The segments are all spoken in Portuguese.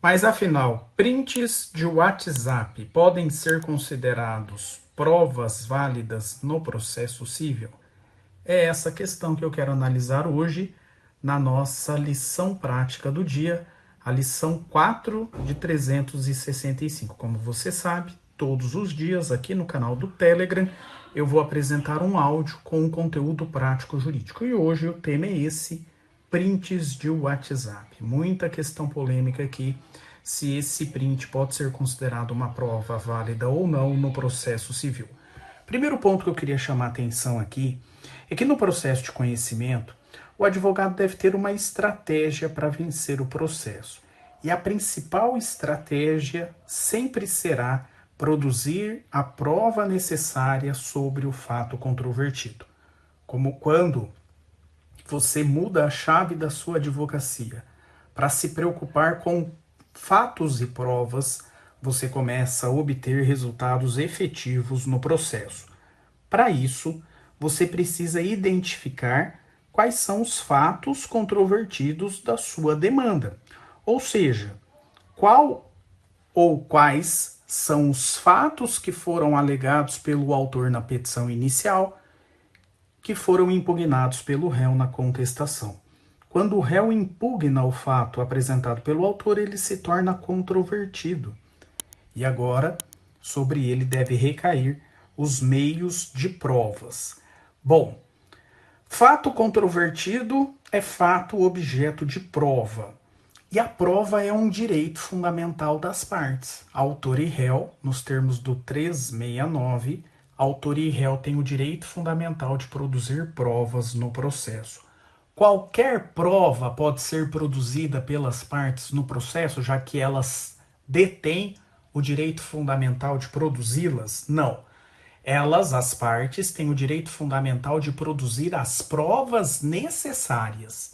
Mas afinal, prints de WhatsApp podem ser considerados provas válidas no processo civil? É essa questão que eu quero analisar hoje na nossa lição prática do dia, a lição 4 de 365. Como você sabe, todos os dias aqui no canal do Telegram eu vou apresentar um áudio com um conteúdo prático jurídico. E hoje o tema é esse: prints de WhatsApp. Muita questão polêmica aqui, se esse print pode ser considerado uma prova válida ou não no processo civil. Primeiro ponto que eu queria chamar a atenção aqui é que no processo de conhecimento, o advogado deve ter uma estratégia para vencer o processo. E a principal estratégia sempre será produzir a prova necessária sobre o fato controvertido. Como quando você muda a chave da sua advocacia para se preocupar com fatos e provas, você começa a obter resultados efetivos no processo. Para isso, você precisa identificar quais são os fatos controvertidos da sua demanda. Ou seja, qual ou quais são os fatos que foram alegados pelo autor na petição inicial que foram impugnados pelo réu na contestação. Quando o réu impugna o fato apresentado pelo autor, ele se torna controvertido. E agora, sobre ele deve recair os meios de provas. Bom, fato controvertido é fato objeto de prova. E a prova é um direito fundamental das partes. Autor e réu, nos termos do 369, autor e réu têm o direito fundamental de produzir provas no processo. Qualquer prova pode ser produzida pelas partes no processo, já que elas detêm o direito fundamental de produzi-las? Não. Elas, as partes, têm o direito fundamental de produzir as provas necessárias.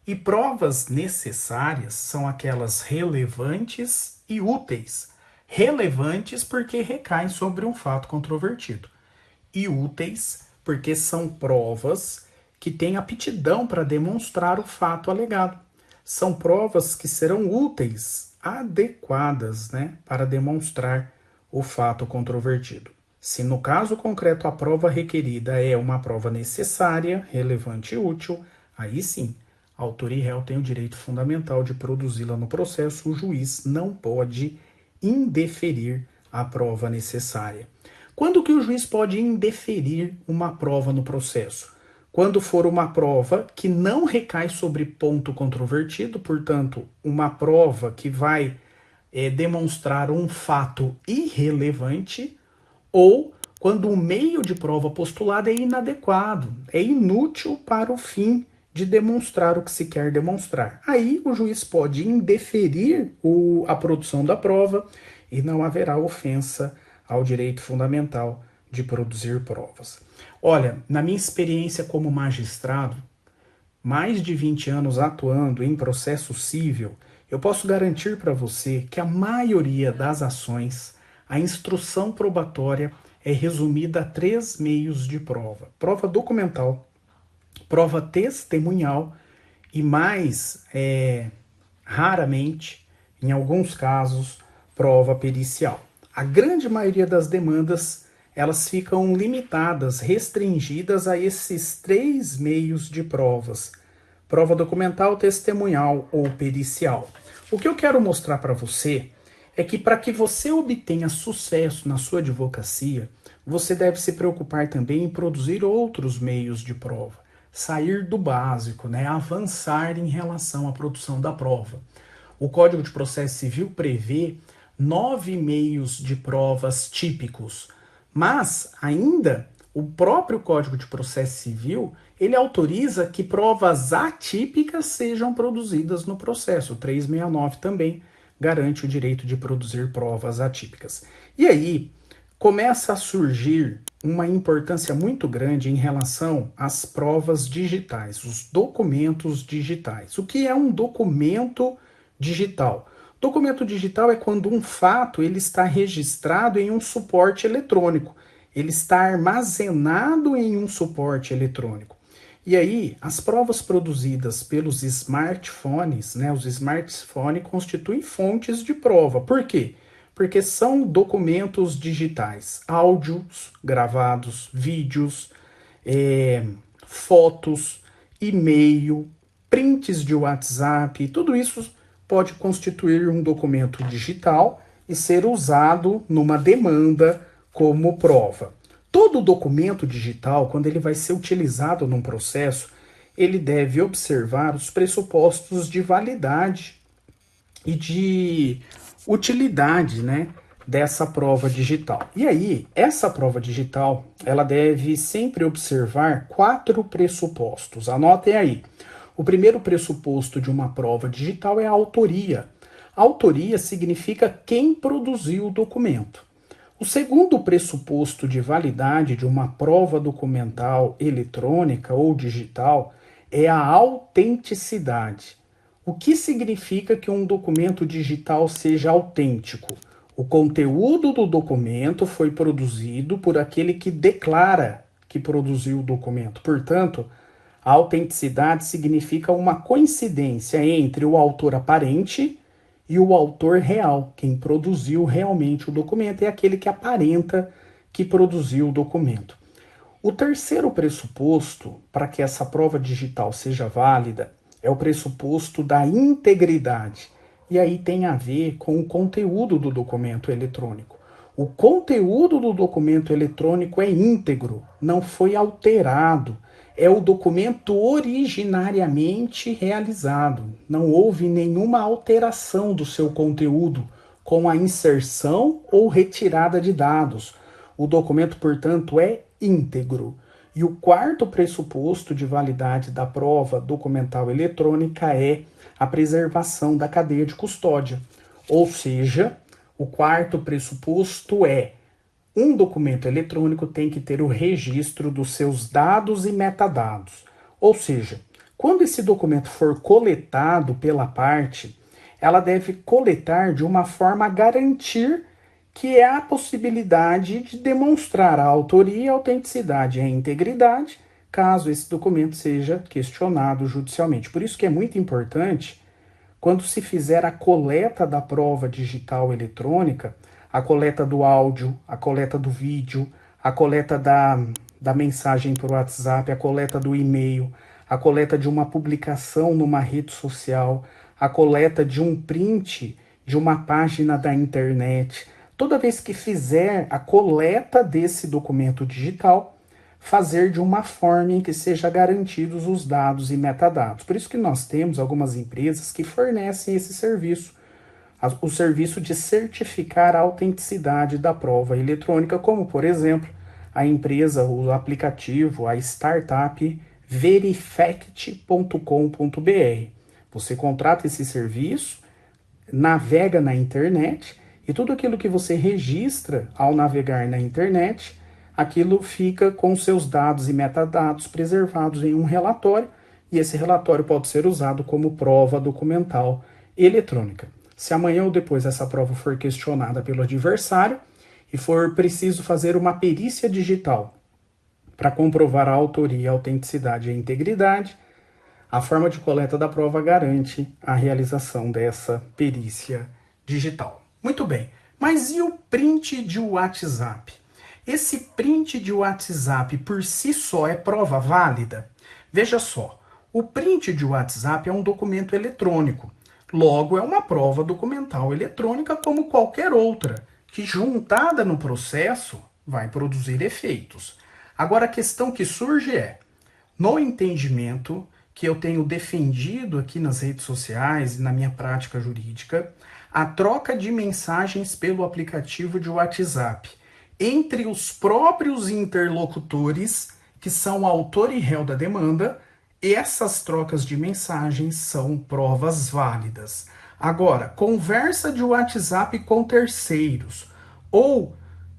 E provas necessárias são aquelas relevantes e úteis. Relevantes porque recaem sobre um fato controvertido. E úteis porque são provas que têm aptidão para demonstrar o fato alegado. São provas que serão úteis, adequadas, para demonstrar o fato controvertido. Se no caso concreto a prova requerida é uma prova necessária, relevante e útil, aí sim, autor e réu têm o direito fundamental de produzi-la no processo, o juiz não pode indeferir a prova necessária. Quando que o juiz pode indeferir uma prova no processo? Quando for uma prova que não recai sobre ponto controvertido, portanto, uma prova que vai demonstrar um fato irrelevante, ou quando o meio de prova postulado é inadequado, é inútil para o fim de demonstrar o que se quer demonstrar. Aí o juiz pode indeferir a produção da prova e não haverá ofensa ao direito fundamental de produzir provas. Olha, na minha experiência como magistrado, mais de 20 anos atuando em processo civil, eu posso garantir para você que a maioria das ações, a instrução probatória é resumida a três meios de prova: prova documental, prova testemunhal e mais raramente, em alguns casos, prova pericial. A grande maioria das demandas elas ficam limitadas, restringidas a esses três meios de provas: prova documental, testemunhal ou pericial. O que eu quero mostrar para você é que para que você obtenha sucesso na sua advocacia, você deve se preocupar também em produzir outros meios de prova, sair do básico, avançar em relação à produção da prova. O Código de Processo Civil prevê 9 meios de provas típicos, mas ainda o próprio Código de Processo Civil ele autoriza que provas atípicas sejam produzidas no processo. O 369 também garante o direito de produzir provas atípicas. E aí começa a surgir uma importância muito grande em relação às provas digitais, os documentos digitais. O que é um documento digital? Documento digital é quando um fato ele está registrado em um suporte eletrônico. Ele está armazenado em um suporte eletrônico. E aí, as provas produzidas pelos smartphones, né, os smartphones constituem fontes de prova. Por quê? Porque são documentos digitais, áudios gravados, vídeos, é, fotos, e-mail, prints de WhatsApp, tudo isso pode constituir um documento digital e ser usado numa demanda como prova. Todo documento digital, quando ele vai ser utilizado num processo, ele deve observar os pressupostos de validade e de utilidade, né, dessa prova digital. E aí, essa prova digital, ela deve sempre observar quatro pressupostos. Anotem aí. O primeiro pressuposto de uma prova digital é a autoria. A autoria significa quem produziu o documento. O segundo pressuposto de validade de uma prova documental eletrônica ou digital é a autenticidade. O que significa que um documento digital seja autêntico? O conteúdo do documento foi produzido por aquele que declara que produziu o documento. Portanto, a autenticidade significa uma coincidência entre o autor aparente e o autor real. Quem produziu realmente o documento é aquele que aparenta que produziu o documento. O terceiro pressuposto para que essa prova digital seja válida é o pressuposto da integridade. E aí tem a ver com o conteúdo do documento eletrônico. O conteúdo do documento eletrônico é íntegro, não foi alterado. É o documento originariamente realizado. Não houve nenhuma alteração do seu conteúdo com a inserção ou retirada de dados. O documento, portanto, é íntegro. E o quarto pressuposto de validade da prova documental eletrônica é a preservação da cadeia de custódia. Ou seja, o quarto pressuposto é um documento eletrônico tem que ter o registro dos seus dados e metadados. Ou seja, quando esse documento for coletado pela parte, ela deve coletar de uma forma a garantir que é a possibilidade de demonstrar a autoria, a autenticidade e a integridade, caso esse documento seja questionado judicialmente. Por isso que é muito importante, quando se fizer a coleta da prova digital eletrônica, a coleta do áudio, a coleta do vídeo, a coleta da mensagem por WhatsApp, a coleta do e-mail, a coleta de uma publicação numa rede social, a coleta de um print de uma página da internet. Toda vez que fizer a coleta desse documento digital, fazer de uma forma em que seja garantidos os dados e metadados. Por isso que nós temos algumas empresas que fornecem esse serviço, o serviço de certificar a autenticidade da prova eletrônica, como, por exemplo, a empresa, o aplicativo, a startup verifact.com.br. Você contrata esse serviço, navega na internet e tudo aquilo que você registra ao navegar na internet, aquilo fica com seus dados e metadados preservados em um relatório, e esse relatório pode ser usado como prova documental eletrônica. Se amanhã ou depois essa prova for questionada pelo adversário e for preciso fazer uma perícia digital para comprovar a autoria, a autenticidade e a integridade, a forma de coleta da prova garante a realização dessa perícia digital. Muito bem, mas e o print de WhatsApp? Esse print de WhatsApp por si só é prova válida? Veja só, o print de WhatsApp é um documento eletrônico. Logo, é uma prova documental eletrônica como qualquer outra, que juntada no processo vai produzir efeitos. Agora, a questão que surge é, no entendimento que eu tenho defendido aqui nas redes sociais e na minha prática jurídica, a troca de mensagens pelo aplicativo de WhatsApp entre os próprios interlocutores, que são autor e réu da demanda, essas trocas de mensagens são provas válidas. Agora, conversa de WhatsApp com terceiros ou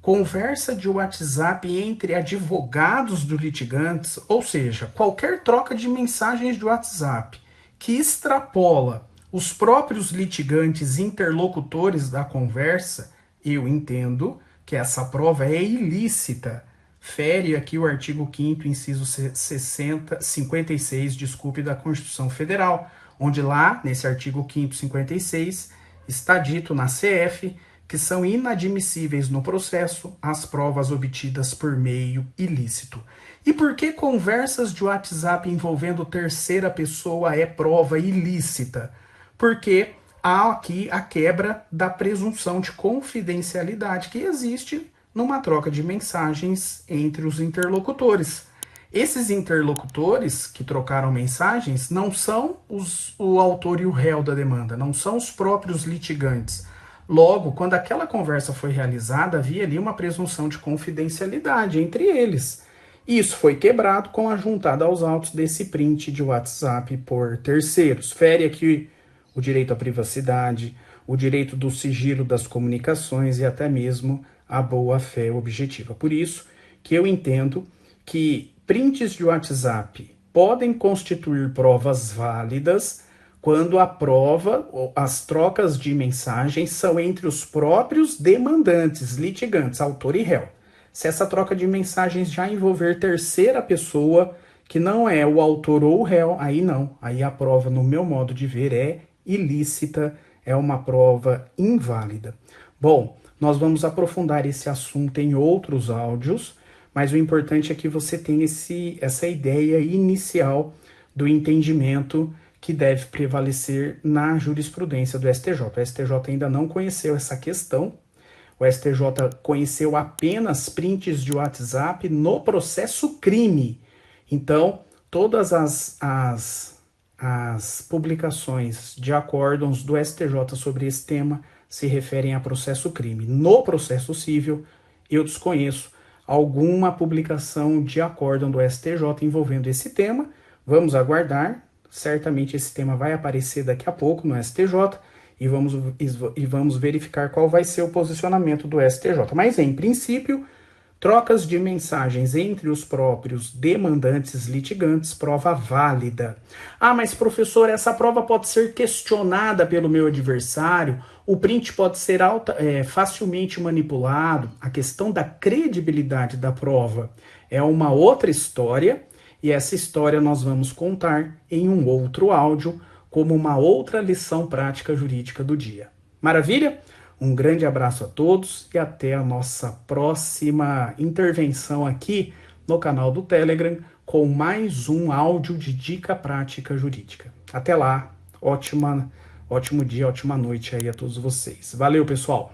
conversa de WhatsApp entre advogados do litigantes, ou seja, qualquer troca de mensagens de WhatsApp que extrapola os próprios litigantes interlocutores da conversa, eu entendo que essa prova é ilícita, fere aqui o artigo 5º, inciso 56, desculpe, da Constituição Federal, onde lá, nesse artigo 5º, 56, está dito na CF que são inadmissíveis no processo as provas obtidas por meio ilícito. E por que conversas de WhatsApp envolvendo terceira pessoa é prova ilícita? Porque há aqui a quebra da presunção de confidencialidade que existe numa troca de mensagens entre os interlocutores. Esses interlocutores que trocaram mensagens não são o autor e o réu da demanda, não são os próprios litigantes. Logo, quando aquela conversa foi realizada, havia ali uma presunção de confidencialidade entre eles. Isso foi quebrado com a juntada aos autos desse print de WhatsApp por terceiros. Fere aqui o direito à privacidade, o direito do sigilo das comunicações e até mesmo a boa-fé objetiva. Por isso que eu entendo que prints de WhatsApp podem constituir provas válidas quando a prova, as trocas de mensagens são entre os próprios demandantes, litigantes, autor e réu. Se essa troca de mensagens já envolver terceira pessoa, que não é o autor ou o réu, aí não. Aí a prova, no meu modo de ver, é ilícita, é uma prova inválida. Bom, nós vamos aprofundar esse assunto em outros áudios, mas o importante é que você tenha essa ideia inicial do entendimento que deve prevalecer na jurisprudência do STJ. O STJ ainda não conheceu essa questão. O STJ conheceu apenas prints de WhatsApp no processo crime. Então, todas as publicações de acórdãos do STJ sobre esse tema se referem a processo crime. No processo civil, eu desconheço alguma publicação de acórdão do STJ envolvendo esse tema. Vamos aguardar. Certamente esse tema vai aparecer daqui a pouco no STJ e vamos verificar qual vai ser o posicionamento do STJ. Mas, em princípio, trocas de mensagens entre os próprios demandantes litigantes, prova válida. Ah, mas professor, essa prova pode ser questionada pelo meu adversário, o print pode ser facilmente manipulado. A questão da credibilidade da prova é uma outra história, e essa história nós vamos contar em um outro áudio, como uma outra lição prática jurídica do dia. Maravilha? Um grande abraço a todos e até a nossa próxima intervenção aqui no canal do Telegram com mais um áudio de dica prática jurídica. Até lá, ótimo dia, ótima noite aí a todos vocês. Valeu, pessoal!